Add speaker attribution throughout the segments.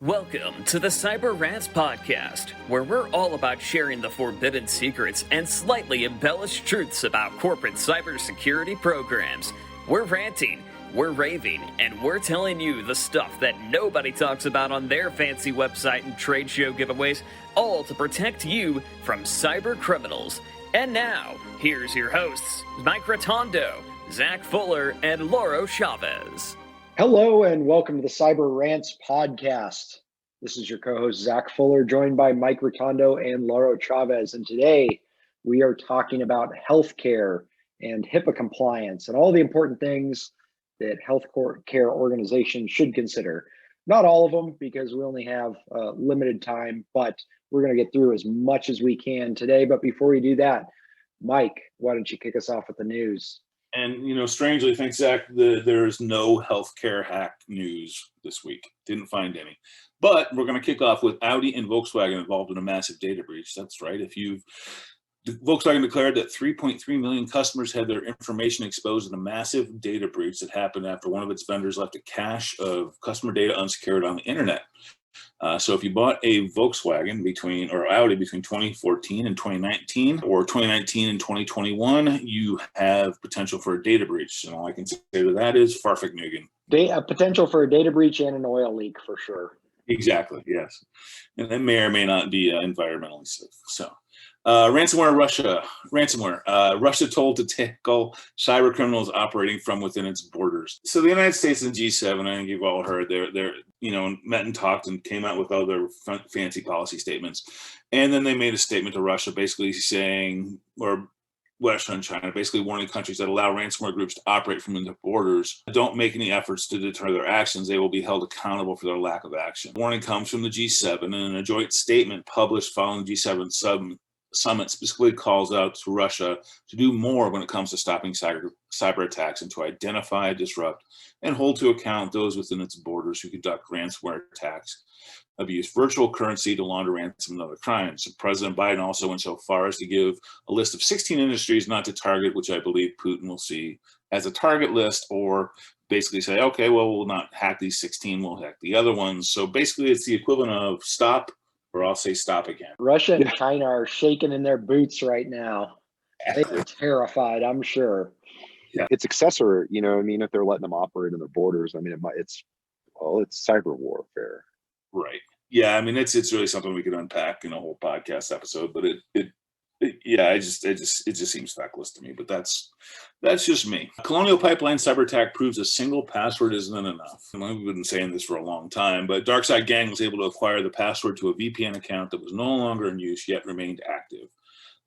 Speaker 1: Welcome to the Cyber Rants Podcast, where we're all about sharing the forbidden secrets and slightly embellished truths about corporate cybersecurity programs. We're ranting, we're raving, and we're telling you the stuff that nobody talks about on their fancy website and trade show giveaways, all to protect you from cyber criminals. And now, here's your hosts, Mike Rotondo, Zach Fuller, and Lauro Chavez.
Speaker 2: Hello and welcome to the Cyber Rants Podcast. This is your co-host Zach Fuller, joined by Mike Rotondo and Lauro Chavez. And today we are talking about healthcare and HIPAA compliance and all the important things that healthcare organizations should consider. Not all of them, because we only have limited time, but we're going to get through as much as we can today. But before we do that, Mike, why don't you kick us off with the news?
Speaker 3: And, strangely, thanks, Zach, there's no healthcare hack news this week. Didn't find any. But we're going to kick off with Audi and Volkswagen involved in a massive data breach. That's right. Volkswagen declared that 3.3 million customers had their information exposed in a massive data breach that happened after one of its vendors left a cache of customer data unsecured on the internet. So if you bought a Volkswagen or Audi between 2014 and 2019, or 2019 and 2021, you have potential for a data breach. And all I can say to that is Farfignugan.
Speaker 2: Potential for a data breach and an oil leak for sure.
Speaker 3: Exactly, yes. And that may or may not be environmentally safe. So ransomware. Russia told to tackle cyber criminals operating from within its borders. So the United States and G7, I think you've all heard, they're met and talked and came out with all their fancy policy statements. And then they made a statement to Russia basically saying, or Russia and China, basically warning countries that allow ransomware groups to operate from their borders, don't make any efforts to deter their actions, they will be held accountable for their lack of action. The warning comes from the G7, and in a joint statement published following the G7 summit specifically calls out to Russia to do more when it comes to stopping cyber attacks and to identify, disrupt, and hold to account those within its borders who conduct ransomware attacks, abuse virtual currency to launder ransom and other crimes. So President Biden also went so far as to give a list of 16 industries not to target, which I believe Putin will see as a target list, or basically say, okay, well, we'll not hack these 16, we'll hack the other ones. So basically it's the equivalent of stop, or I'll say stop again.
Speaker 2: Russia and China are shaking in their boots right now. They are terrified, I'm sure.
Speaker 4: Yeah, it's accessory, if they're letting them operate in their borders, it's cyber warfare.
Speaker 3: Right. Yeah, it's really something we could unpack in a whole podcast episode, but it just seems feckless to me, but that's just me. Colonial Pipeline cyber attack proves a single password isn't enough. We've been saying this for a long time, but DarkSide Gang was able to acquire the password to a VPN account that was no longer in use yet remained active.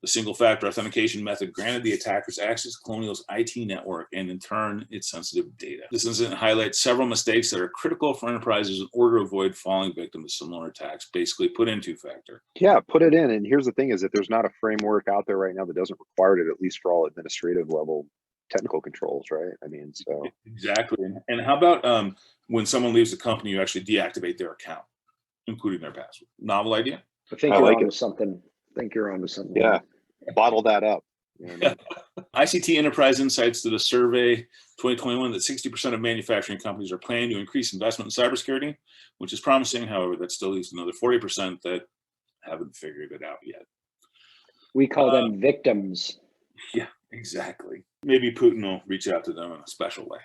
Speaker 3: The single-factor authentication method granted the attackers access to Colonial's IT network and, in turn, its sensitive data. This incident highlights several mistakes that are critical for enterprises in order to avoid falling victim to similar attacks. Basically, put in two-factor.
Speaker 4: Yeah, put it in. And here's the thing is that there's not a framework out there right now that doesn't require it, at least for all administrative level technical controls, right? So.
Speaker 3: Exactly. And how about when someone leaves the company, you actually deactivate their account, including their password? Novel idea?
Speaker 2: I think you're onto something.
Speaker 4: Yeah. Bottle that up.
Speaker 3: ICT Enterprise Insights did a survey 2021 that 60% of manufacturing companies are planning to increase investment in cybersecurity, which is promising. However, that still leaves another 40% that haven't figured it out yet.
Speaker 2: We call them victims.
Speaker 3: Yeah, exactly. Maybe Putin will reach out to them in a special way.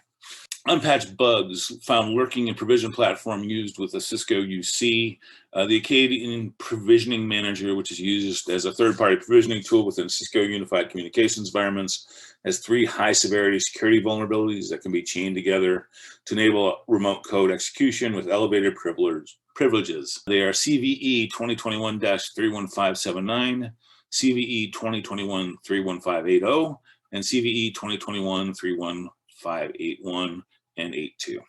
Speaker 3: Unpatched bugs found lurking in provision platform used with a Cisco UC. The Acadian Provisioning Manager, which is used as a third-party provisioning tool within Cisco Unified Communications environments, has 3 high-severity security vulnerabilities that can be chained together to enable remote code execution with elevated privileges. They are CVE 2021-31579, CVE 2021-31580, and CVE 2021-31581 and 82.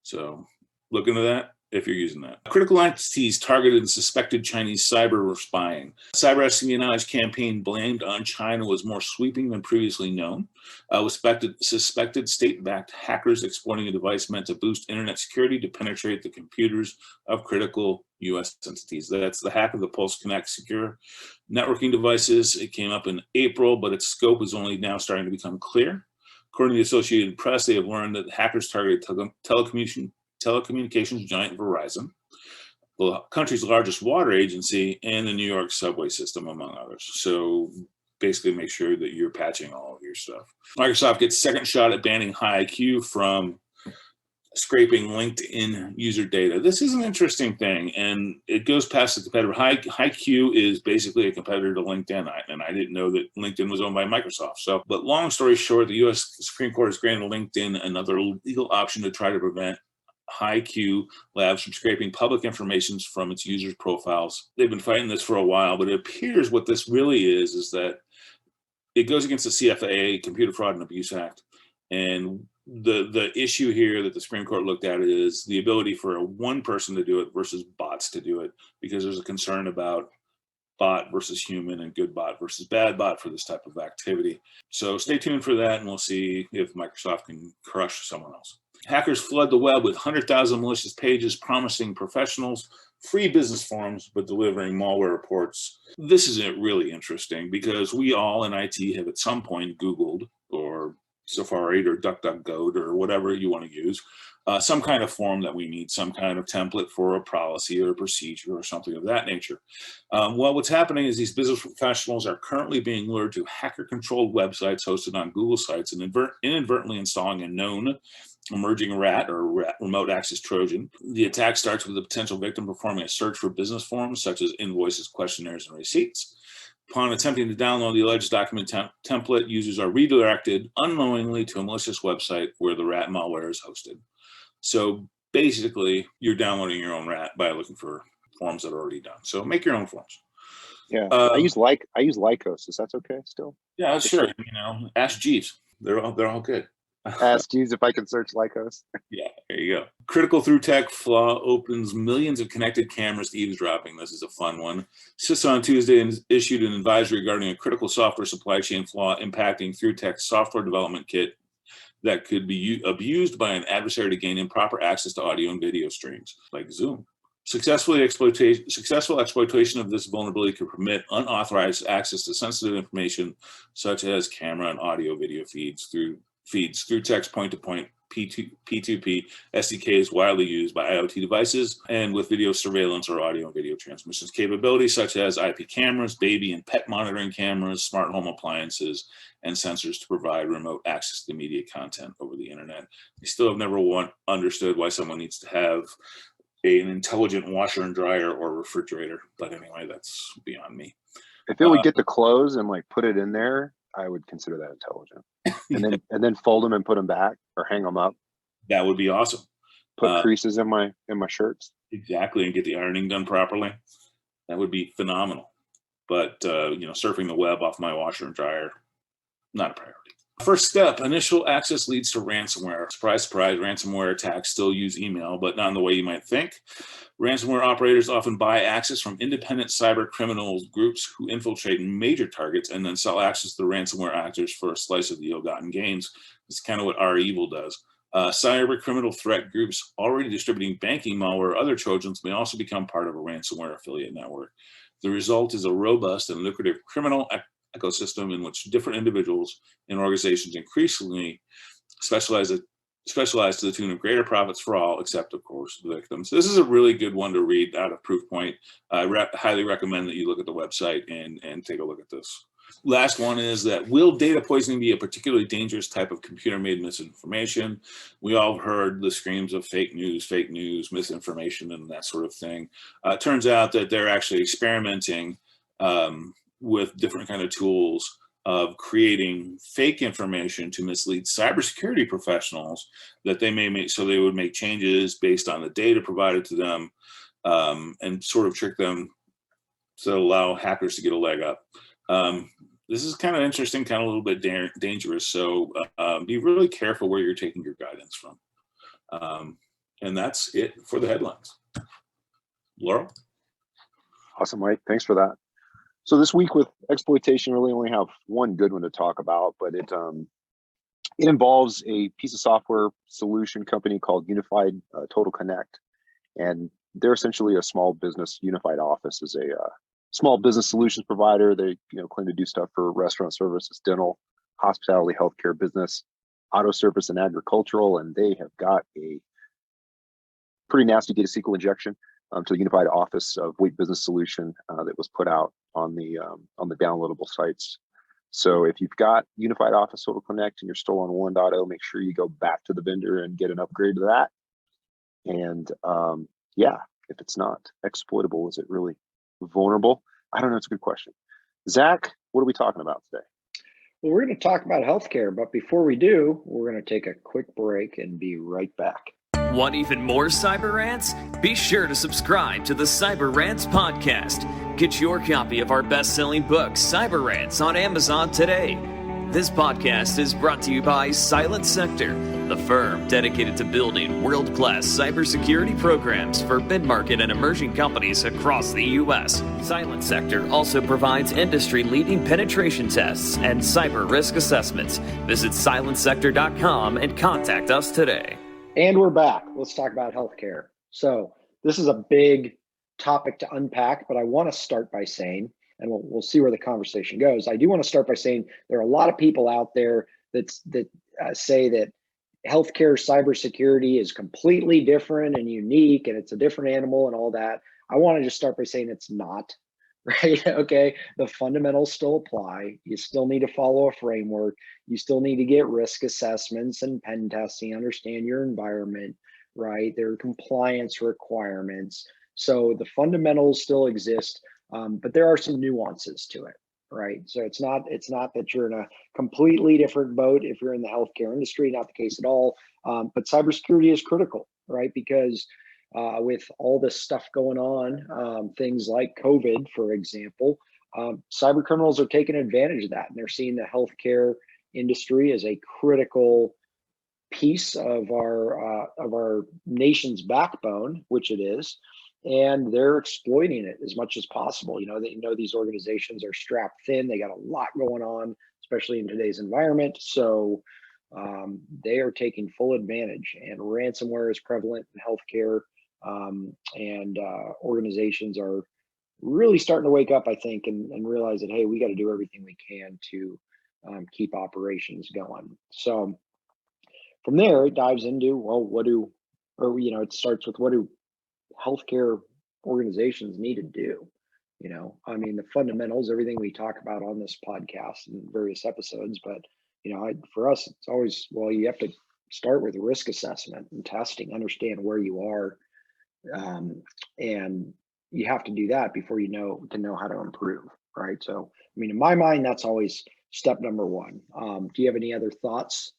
Speaker 3: So look into that if you're using that. Critical entities targeted and suspected Chinese cyber spying. Cyber espionage campaign blamed on China was more sweeping than previously known. Suspected state-backed hackers exploiting a device meant to boost internet security to penetrate the computers of critical U.S. entities. That's the hack of the Pulse Connect secure networking devices. It came up in April, but its scope is only now starting to become clear. According to the Associated Press, they have learned that hackers targeted telecommunications giant Verizon. the country's largest water agency, and the New York subway system, among others. So basically make sure that you're patching all of your stuff. Microsoft gets second shot at banning HiIQ from scraping LinkedIn user data. This is an interesting thing, and it goes past the competitor. HiIQ is basically a competitor to LinkedIn, and I didn't know that LinkedIn was owned by Microsoft. So, but long story short, the U.S. Supreme Court has granted LinkedIn another legal option to try to prevent HiIQ Labs from scraping public information from its users' profiles. They've been fighting this for a while, but it appears what this really is that it goes against the CFAA, Computer Fraud and Abuse Act. And the issue here that the Supreme Court looked at is the ability for one person to do it versus bots to do it, because there's a concern about bot versus human and good bot versus bad bot for this type of activity. So stay tuned for that, and we'll see if Microsoft can crush someone else. Hackers flood the web with 100,000 malicious pages promising professionals free business forms, but delivering malware reports. This is really interesting because we all in IT have at some point Googled or Safari or DuckDuckGo or whatever you want to use, some kind of form that we need, some kind of template for a policy or a procedure or something of that nature. Well, what's happening is these business professionals are currently being lured to hacker-controlled websites hosted on Google sites and inadvertently installing a known emerging rat or remote access Trojan. The attack starts with the potential victim performing a search for business forms such as invoices, questionnaires, and receipts. Upon attempting to download the alleged document template, users are redirected unknowingly to a malicious website where the rat malware is hosted. So basically, you're downloading your own rat by looking for forms that are already done. So make your own forms.
Speaker 4: Yeah, I use Lycos. Is that okay still?
Speaker 3: Yeah, sure. Ask Jeeves. They're all good.
Speaker 4: Ask Jeeves if I can search Lycos.
Speaker 3: Yeah, there you go. Critical Through Tech flaw opens millions of connected cameras to eavesdropping. This is a fun one. CISA on Tuesday issued an advisory regarding a critical software supply chain flaw impacting Through Tech's software development kit that could be abused by an adversary to gain improper access to audio and video streams, like Zoom. Successful exploitation of this vulnerability could permit unauthorized access to sensitive information, such as camera and audio video feeds through Tech's point-to-point P2P SDK is widely used by IoT devices and with video surveillance or audio and video transmissions capabilities such as IP cameras, baby and pet monitoring cameras, smart home appliances, and sensors to provide remote access to media content over the internet. We still have never understood why someone needs to have an intelligent washer and dryer or refrigerator, but anyway, that's beyond me.
Speaker 4: If it would get the clothes and put it in there, I would consider that intelligent. And then fold them and put them back or hang them up.
Speaker 3: That would be awesome.
Speaker 4: Put creases in my shirts. Exactly,
Speaker 3: and get the ironing done properly. That would be phenomenal. But surfing the web off my washer and dryer, not a priority. First step, initial access leads to ransomware. Surprise, surprise, ransomware attacks still use email, but not in the way you might think. Ransomware operators often buy access from independent cyber criminal groups who infiltrate major targets and then sell access to the ransomware actors for a slice of the ill-gotten gains. It's kind of what REvil does. Cyber criminal threat groups already distributing banking malware or other Trojans may also become part of a ransomware affiliate network. The result is a robust and lucrative criminal ecosystem in which different individuals and organizations increasingly specialize to the tune of greater profits for all, except, of course, the victims. This is a really good one to read out of Proofpoint. I highly recommend that you look at the website and take a look at this. Last one is that, will data poisoning be a particularly dangerous type of computer-made misinformation? We all heard the screams of fake news, misinformation, and that sort of thing. It turns out that they're actually experimenting with different kind of tools of creating fake information to mislead cybersecurity professionals that they may make, so they would make changes based on the data provided to them and sort of trick them to allow hackers to get a leg up. This is kind of interesting, kind of a little bit dangerous. So be really careful where you're taking your guidance from. And that's it for the headlines. Laurel?
Speaker 4: Awesome, Mike. Thanks for that. So this week with exploitation, really only have one good one to talk about, but it involves a piece of software solution company called Unified Total Connect, and they're essentially a small business. Unified Office is a small business solutions provider. They claim to do stuff for restaurant services, dental, hospitality, healthcare, business, auto service, and agricultural, and they have got a pretty nasty data SQL injection. to the Unified Office of Weight Business Solution that was put out on the downloadable sites. So if you've got Unified Office Total Connect and you're still on 1.0, make sure you go back to the vendor and get an upgrade to that. And yeah, if it's not exploitable, is it really vulnerable? I don't know. It's a good question. Zach, what are we talking about today?
Speaker 2: Well, we're going to talk about healthcare, but before we do, we're going to take a quick break and be right back.
Speaker 1: Want even more Cyber Rants? Be sure to subscribe to the Cyber Rants podcast. Get your copy of our best-selling book, Cyber Rants, on Amazon today. This podcast is brought to you by Silent Sector, the firm dedicated to building world-class cybersecurity programs for mid-market and emerging companies across the U.S. Silent Sector also provides industry-leading penetration tests and cyber risk assessments. Visit silentsector.com and contact us today.
Speaker 2: And we're back. Let's talk about healthcare. So this is a big topic to unpack, but I want to start by saying, and we'll see where the conversation goes. I do want to start by saying there are a lot of people out there that say that healthcare cybersecurity is completely different and unique, and it's a different animal and all that. I want to just start by saying it's not, right? Okay, the fundamentals still apply. You still need to follow a framework. You still need to get risk assessments and pen testing, understand your environment, right? There are compliance requirements. So the fundamentals still exist, but there are some nuances to it, right? So it's not that you're in a completely different boat if you're in the healthcare industry, not the case at all. But cybersecurity is critical, right? Because with all this stuff going on, things like COVID, for example, cyber criminals are taking advantage of that, and they're seeing the healthcare industry as a critical piece of our nation's backbone, which it is, and they're exploiting it as much as possible. These organizations are strapped thin. They got a lot going on, especially in today's environment. So they are taking full advantage, and ransomware is prevalent in healthcare. And organizations are really starting to wake up, I think, and realize that, hey, we got to do everything we can to keep operations going. So from there, it dives into, well, it starts with what do healthcare organizations need to do? The fundamentals, everything we talk about on this podcast and various episodes, but for us, it's always, well, you have to start with risk assessment and testing, understand where you are. And you have to do that before you know how to improve, right? So, in my mind, that's always step number one. Do you have any other thoughts?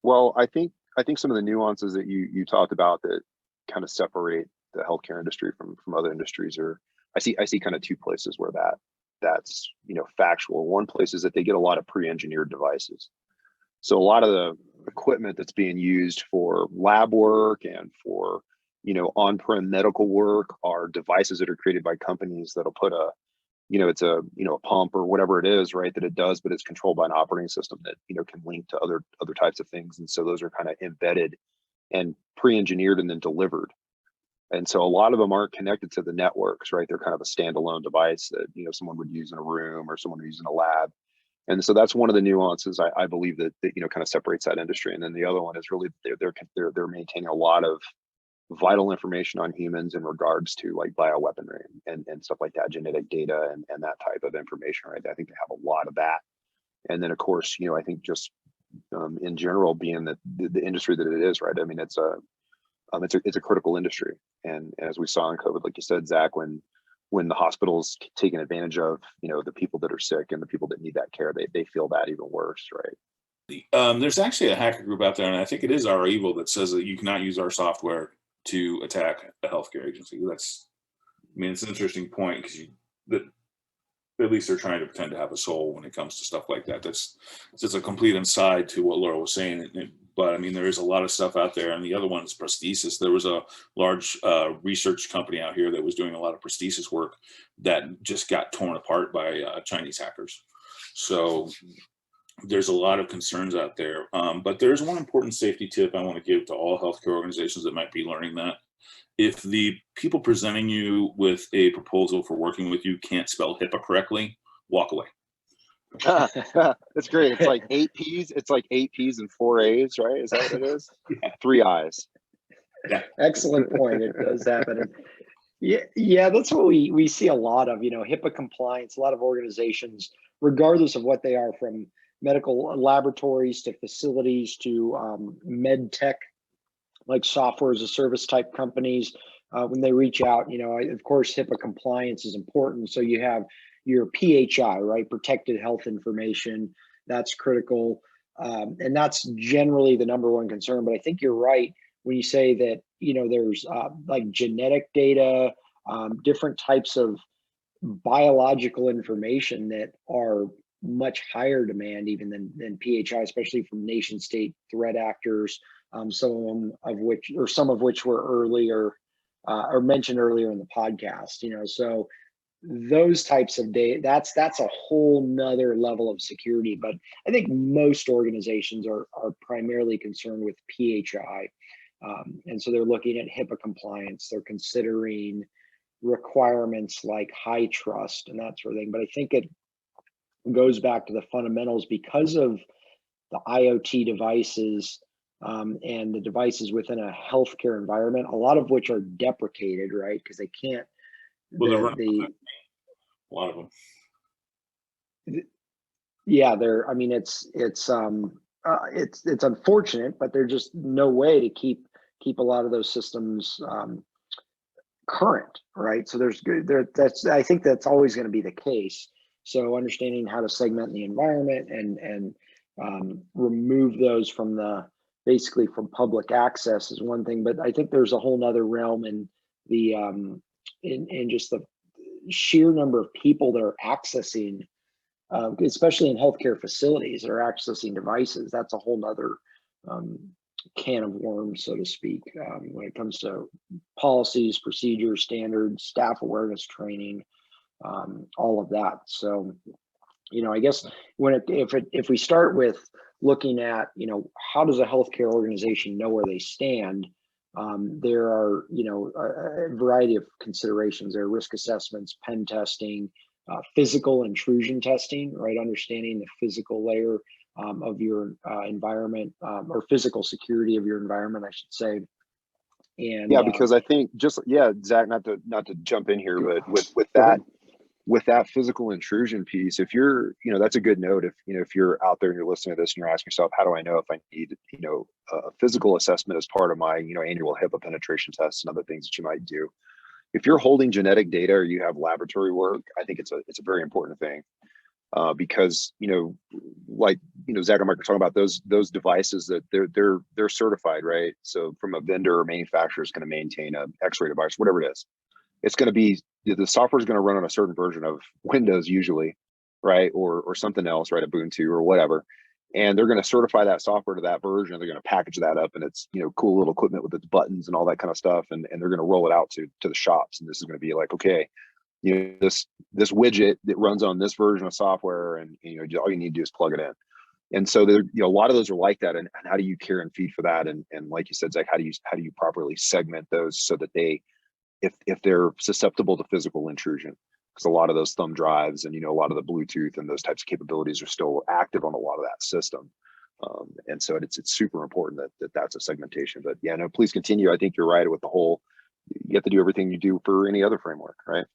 Speaker 4: Well, I think some of the nuances that you talked about that kind of separate the healthcare industry from other industries are, I see kind of two places where that's factual. One place is that they get a lot of pre-engineered devices. So a lot of the equipment that's being used for lab work and for on-prem medical work are devices that are created by companies that'll put it's a pump or whatever it is, right, that it does, but it's controlled by an operating system that can link to other types of things. And so those are kind of embedded and pre-engineered and then delivered. And so a lot of them aren't connected to the networks, right? They're kind of a standalone device that someone would use in a room or someone would use in a lab. And so that's one of the nuances I believe that kind of separates that industry. And then the other one is really they're maintaining a lot of vital information on humans in regards to like bioweaponry and stuff like that, genetic data and that type of information, right? I think they have a lot of that. And then of course, I think just in general, being that the industry that it is, right? It's a critical industry. And as we saw in COVID, like you said, Zach, when the hospital's taking advantage of, the people that are sick and the people that need that care, they feel that even worse, right?
Speaker 3: There's actually a hacker group out there, and I think it is REvil, that says that you cannot use our software to attack a healthcare agency. It's an interesting point because at least they're trying to pretend to have a soul when it comes to stuff like that. That's just a complete aside to what Laura was saying. But there is a lot of stuff out there. And the other one is prosthesis. There was a large research company out here that was doing a lot of prosthesis work that just got torn apart by Chinese hackers. So there's a lot of concerns out there. But there's one important safety tip I want to give to all healthcare organizations that might be learning that. If the people presenting you with a proposal for working with you can't spell HIPAA correctly, walk away.
Speaker 4: That's great. It's like 8 P's. It's like 8 P's and 4 A's, right? Is that what it is? Yeah. 3 I's.
Speaker 3: Yeah.
Speaker 2: Excellent point. It does happen. And yeah, that's what we see a lot of, HIPAA compliance. A lot of organizations, regardless of what they are, from medical laboratories to facilities to med tech, like software as a service type companies, when they reach out, of course, HIPAA compliance is important. So you have your PHI, right? Protected health information. That's critical. And that's generally the number one concern. But I think you're right when you say that, there's like genetic data, different types of biological information that are much higher demand even than PHI, especially from nation state threat actors, some of which were earlier or mentioned earlier in the podcast. So those types of data, that's a whole nother level of security. But I think most organizations are primarily concerned with PHI. And so they're looking at HIPAA compliance. They're considering requirements like HITRUST and that sort of thing. But I think it goes back to the fundamentals because of the IoT devices and the devices within a healthcare environment, a lot of which are deprecated, right? Because they can't.
Speaker 3: Well, a lot of them.
Speaker 2: Yeah, they're. I mean, it's unfortunate, but there's just no way to keep a lot of those systems current, right? So I think that's always going to be the case. So understanding how to segment the environment and remove those from basically from public access is one thing, but I think there's a whole nother realm in the in just the sheer number of people that are accessing, especially in healthcare facilities, that are accessing devices. That's a whole nother can of worms, so to speak, when it comes to policies, procedures, standards, staff awareness training, all of that. So, I guess if we start with looking at, how does a healthcare organization know where they stand? There are, a variety of considerations. There are risk assessments, pen testing, physical intrusion testing, right? Understanding the physical layer of your environment, or physical security of your environment, I should say. And
Speaker 4: because I think Zach, not to jump in here, but with that physical intrusion piece, if you're, that's a good note. If you're out there and you're listening to this and you're asking yourself, how do I know if I need, a physical assessment as part of my, annual HIPAA penetration tests and other things that you might do. If you're holding genetic data or you have laboratory work, I think it's a very important thing. Because Zach and Mike are talking about those devices that they're certified, right? So from a vendor or manufacturer is going to maintain a X-ray device, whatever it is, it's going to be, the software is going to run on a certain version of Windows usually, right, or something else, right, Ubuntu or whatever, and they're going to certify that software to that version. They're going to package that up, and it's cool little equipment with its buttons and all that kind of stuff, and they're going to roll it out to the shops, and this is going to be like, okay, this widget that runs on this version of software, and all you need to do is plug it in. And so there, a lot of those are like that. And how do you care and feed for that? And like you said, Zach, how do you properly segment those so that they, if they're susceptible to physical intrusion, because a lot of those thumb drives and a lot of the Bluetooth and those types of capabilities are still active on a lot of that system. And so it's super important that's a segmentation. But yeah, no, please continue. I think you're right with the whole, you have to do everything you do for any other framework, right?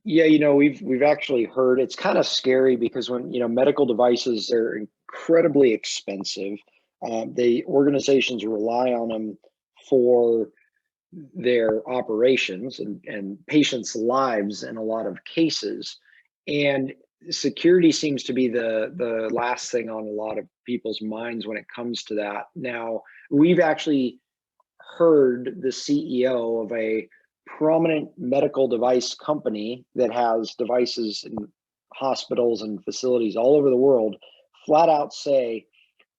Speaker 2: Yeah, we've actually heard, it's kind of scary because when medical devices are incredibly expensive, organizations rely on them for their operations and patients' lives in a lot of cases, and security seems to be the last thing on a lot of people's minds when it comes to that. Now, we've actually heard the CEO of a prominent medical device company that has devices in hospitals and facilities all over the world flat out say,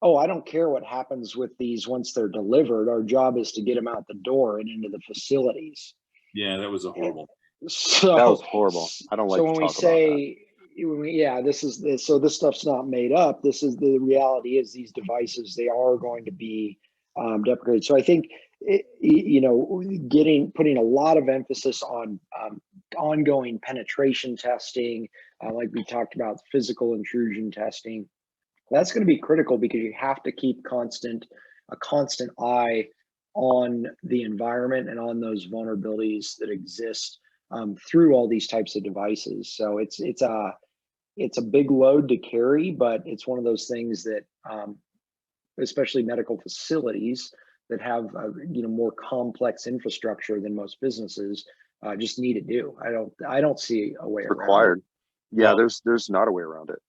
Speaker 2: oh, I don't care what happens with these once they're delivered. Our job is to get them out the door and into the facilities.
Speaker 3: Yeah, that was a horrible.
Speaker 2: So
Speaker 4: that was horrible. I don't like. So when we say,
Speaker 2: this stuff's not made up. This is the reality. Is these devices, they are going to be deprecated. So I think putting a lot of emphasis on ongoing penetration testing, like we talked about, physical intrusion testing. That's going to be critical because you have to keep constant a constant eye on the environment and on those vulnerabilities that exist through all these types of devices. So it's a big load to carry, but it's one of those things that especially medical facilities that have more complex infrastructure than most businesses just need to do. I don't see a way around
Speaker 4: Required.
Speaker 2: it.
Speaker 4: Yeah,
Speaker 3: Well,
Speaker 4: there's not a way around it.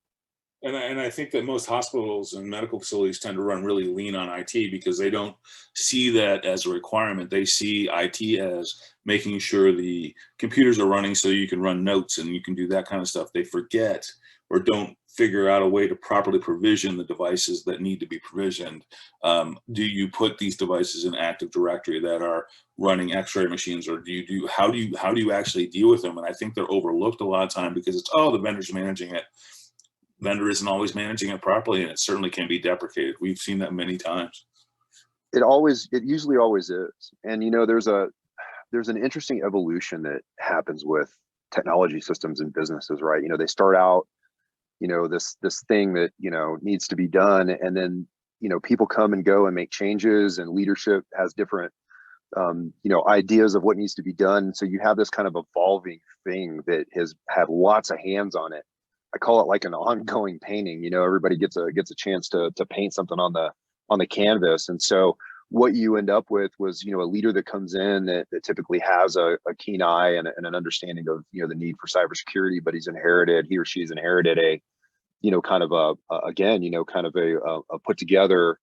Speaker 3: And I think that most hospitals and medical facilities tend to run really lean on IT because they don't see that as a requirement. They see IT as making sure the computers are running so you can run notes and you can do that kind of stuff. They forget or don't figure out a way to properly provision the devices that need to be provisioned. Do you put these devices in Active Directory that are running X-ray machines, or how do you actually deal with them? And I think they're overlooked a lot of time because it's, oh, the vendor's managing it. Vendor isn't always managing it properly, and it certainly can be deprecated. We've seen that many times.
Speaker 4: It usually always is. And there's an interesting evolution that happens with technology systems and businesses, right? They start out, this thing that needs to be done, and then people come and go and make changes, and leadership has different ideas of what needs to be done. So you have this kind of evolving thing that has had lots of hands on it. I call it like an ongoing painting. Everybody gets a chance to paint something on the canvas. And so what you end up with was, a leader that comes in that typically has a keen eye and an understanding of, the need for cybersecurity, but he or she's inherited a kind of a put together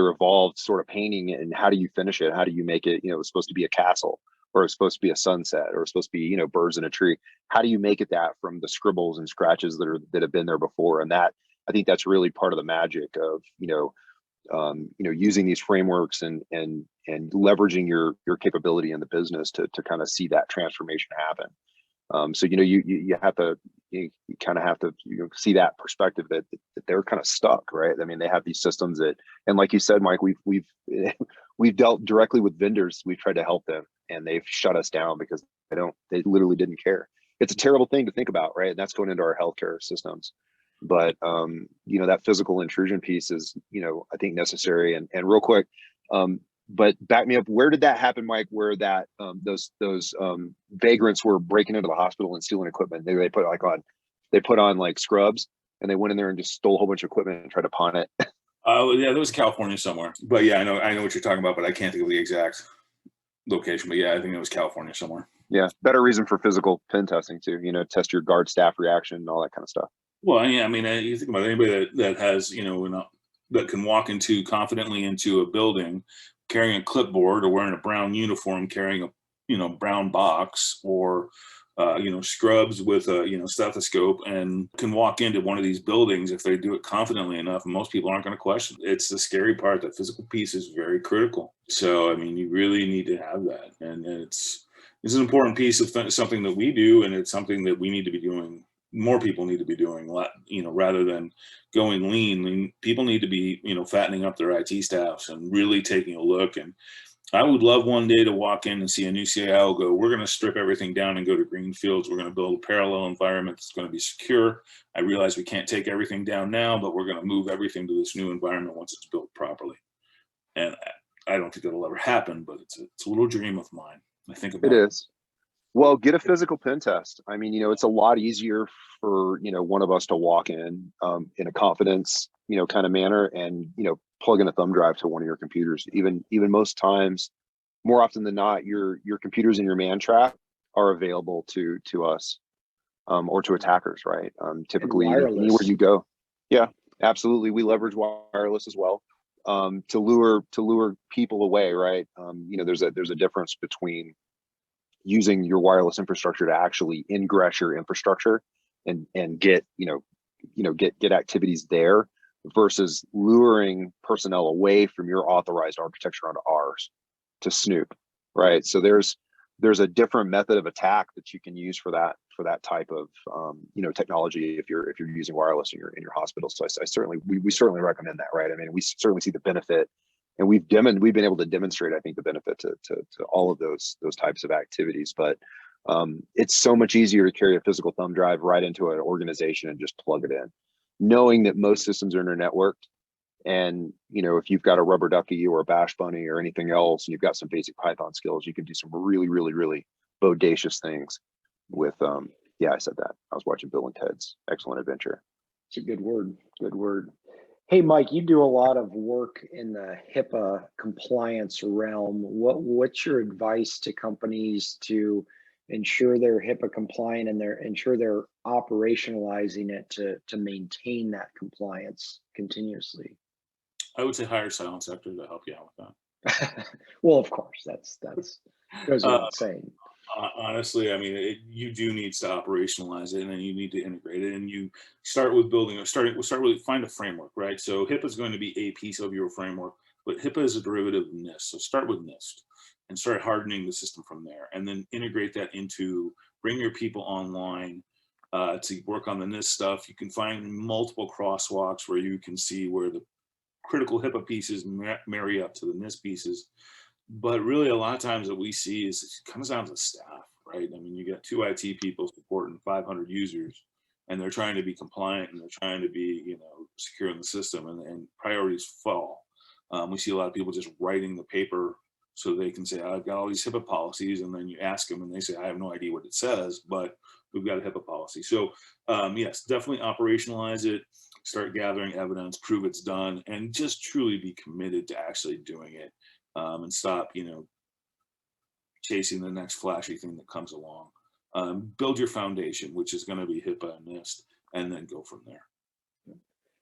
Speaker 4: evolved sort of painting. And how do you finish it? How do you make it? It's supposed to be a castle, or it's supposed to be a sunset, or it's supposed to be, birds in a tree. How do you make it that from the scribbles and scratches that have been there before? And that, I think that's really part of the magic of, using these frameworks and leveraging your capability in the business to kind of see that transformation happen. So you kind of have to see that perspective that they're kind of stuck, right? I mean, they have these systems that, and like you said, Mike, we've dealt directly with vendors. We've tried to help them, and they've shut us down because they literally didn't care. It's a terrible thing to think about, right? And that's going into our healthcare systems. But that physical intrusion piece is, I think necessary. And real quick, but back me up. Where did that happen, Mike? Where that those vagrants were breaking into the hospital and stealing equipment? They put on like scrubs, and they went in there and just stole a whole bunch of equipment and tried to pawn it.
Speaker 3: Yeah, that was California somewhere. But yeah, I know what you're talking about, but I can't think of the exact location. But yeah, I think it was California somewhere.
Speaker 4: Yeah, better reason for physical pen testing too. Test your guard staff reaction and all that kind of stuff.
Speaker 3: Well, yeah, I mean, you think about anybody that has, that can walk confidently into a building carrying a clipboard, or wearing a brown uniform, carrying a, brown box, or, scrubs with a, stethoscope, and can walk into one of these buildings if they do it confidently enough. And most people aren't going to question it. It's the scary part. That physical piece is very critical. So, I mean, you really need to have that. And it's an important piece of something that we do. And it's something that we need to be doing. More people need to be doing, rather than going lean. People need to be, fattening up their IT staffs and really taking a look. And I would love one day to walk in and see a new CIO go, we're going to strip everything down and go to green fields. We're going to build a parallel environment that's going to be secure. I realize we can't take everything down now, but we're going to move everything to this new environment once it's built properly. And I don't think it'll ever happen, but it's a little dream of mine. I think about it.
Speaker 4: It is. Well, get a physical pen test. I mean, it's a lot easier for, one of us to walk in a confidence, kind of manner, and, plug in a thumb drive to one of your computers. Even most times, more often than not, your computers in your man trap are available to us or to attackers, right? Typically, anywhere you go. Yeah, absolutely. We leverage wireless as well to lure people away, right? There's a difference between using your wireless infrastructure to actually ingress your infrastructure and get activities there, versus luring personnel away from your authorized architecture onto ours to snoop, right? So there's a different method of attack that you can use for that type of technology if you're using wireless in your hospital. So I certainly we certainly recommend that, right? I mean, we certainly see the benefit. And we've been able to demonstrate, I think, the benefit to all of those types of activities. But it's so much easier to carry a physical thumb drive right into an organization and just plug it in, knowing that most systems are internetworked And, if you've got a rubber ducky or a bash bunny or anything else, and you've got some basic Python skills, you can do some really, really, really bodacious things with, I said that. I was watching Bill and Ted's Excellent Adventure.
Speaker 2: It's a good word. Good word. Hey, Mike, you do a lot of work in the HIPAA compliance realm. What's your advice to companies to ensure they're HIPAA compliant and ensure they're operationalizing it to maintain that compliance continuously?
Speaker 3: I would say hire Silent Sector to help you out with that.
Speaker 2: Well, of course, that's goes without saying.
Speaker 3: Honestly, I mean, you do need to operationalize it, and then you need to integrate it. And you start with building, find a framework, right? So HIPAA is going to be a piece of your framework, but HIPAA is a derivative of NIST. So start with NIST and start hardening the system from there, and then integrate that bring your people online to work on the NIST stuff. You can find multiple crosswalks where you can see where the critical HIPAA pieces marry up to the NIST pieces. But really, a lot of times what we see is it comes down to staff, right? I mean, you got 2 IT people supporting 500 users, and they're trying to be compliant and they're trying to be, secure in the system, and priorities fall. We see a lot of people just writing the paper so they can say, I've got all these HIPAA policies, and then you ask them and they say, I have no idea what it says, but we've got a HIPAA policy. So yes, definitely operationalize it, start gathering evidence, prove it's done, and just truly be committed to actually doing it. And stop, chasing the next flashy thing that comes along. Build your foundation, which is going to be HIPAA and NIST, and then go from there.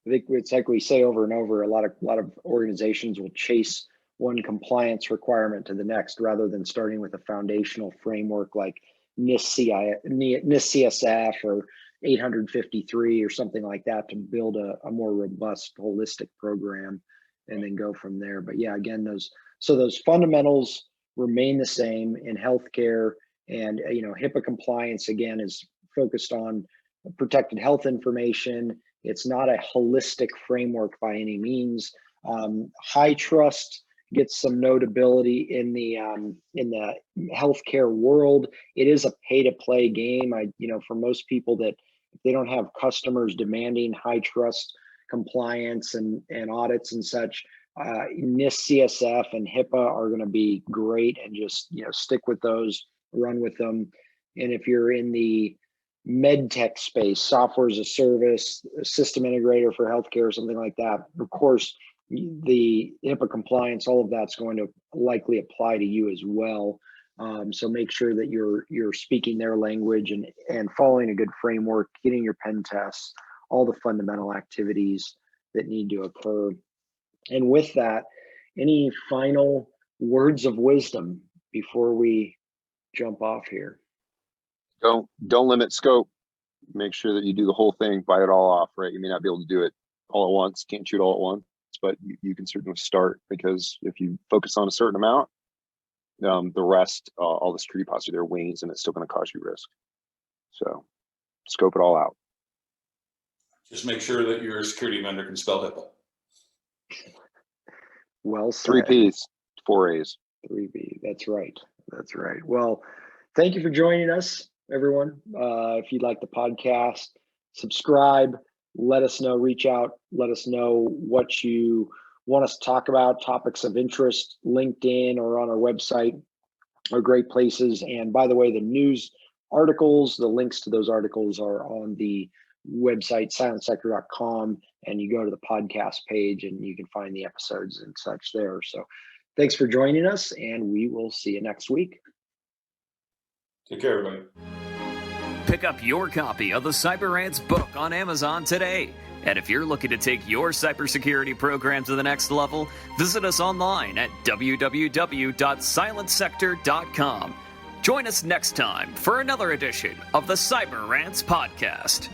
Speaker 2: I think it's like we say over and over, a lot of organizations will chase one compliance requirement to the next rather than starting with a foundational framework like NIST CSF or 853 or something like that to build a more robust, holistic program and then go from there. But yeah, again, those fundamentals remain the same in healthcare, and HIPAA compliance again is focused on protected health information. It's not a holistic framework by any means. HITRUST gets some notability in the healthcare world. It is a pay-to-play game. For most people that if they don't have customers demanding HITRUST compliance and audits and such, NIST CSF and HIPAA are going to be great, and just stick with those, run with them. And if you're in the med tech space, software as a service, a system integrator for healthcare, or something like that, of course, the HIPAA compliance, all of that's going to likely apply to you as well. So make sure that you're speaking their language and following a good framework, getting your pen tests, all the fundamental activities that need to occur. And with that, any final words of wisdom before we jump off here?
Speaker 4: Don't limit scope. Make sure that you do the whole thing, bite it all off, right? You may not be able to do it all at once, can't shoot all at once, but you can certainly start, because if you focus on a certain amount, the rest, all the security posture there wanes, and it's still going to cause you risk. So scope it all out.
Speaker 3: Just make sure that your security vendor can spell HIPAA.
Speaker 2: Well said.
Speaker 4: 3 P's, 4 A's.
Speaker 2: 3B. That's right. Well, thank you for joining us, everyone. If you'd like the podcast, subscribe, let us know, reach out, let us know what you want us to talk about, topics of interest. LinkedIn or on our website are great places. And by the way, the news articles, the links to those articles are on the website, silentsector.com, and you go to the podcast page and you can find the episodes and such there. So thanks for joining us, and we will see you next week.
Speaker 3: Take care, everybody.
Speaker 1: Pick up your copy of the CyberRants book on Amazon today. And if you're looking to take your cybersecurity program to the next level, visit us online at www.silentsector.com. Join us next time for another edition of the CyberRants podcast.